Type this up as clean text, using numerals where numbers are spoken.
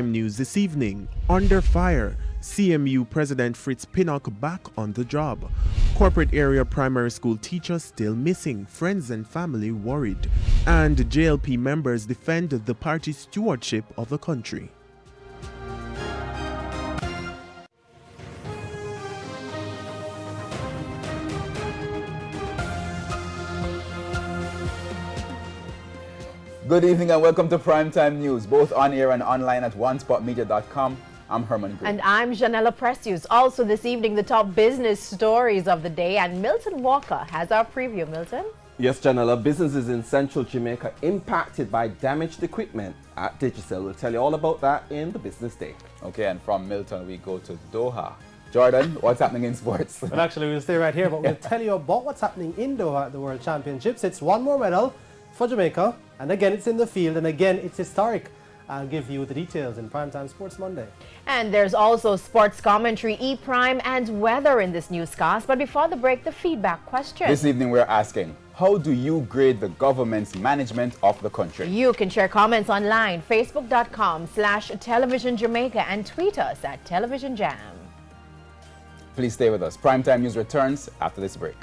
News this evening. Under fire. CMU President Fritz Pinnock back on the job. Corporate area primary school teacher still missing. Friends and family worried. And JLP members defend the party stewardship of the country. Good evening and welcome to Primetime News, both on air and online at onespotmedia.com. I'm Herman Gray. And I'm Janella Precious. Also this evening, the top business stories of the day, and Milton Walker has our preview. Milton? Yes, Janella, businesses in central Jamaica impacted by damaged equipment at Digicel. We'll tell you all about that in the Business Day. Okay, and from Milton we go to Doha. Jordan, what's happening in sports? Well, actually, we'll stay right here, but we'll tell you about what's happening in Doha at the World Championships. It's one more medal for Jamaica, and again it's in the field, and again it's historic. I'll give you the details in Primetime Sports Monday. And there's also sports commentary, E-Prime, and weather in this newscast. But before the break, the feedback question. This evening we're asking, how do you grade the government's management of the country? You can share comments online, facebook.com/Television Jamaica, and tweet us at Television Jam. Please stay with us. Primetime News returns after this break.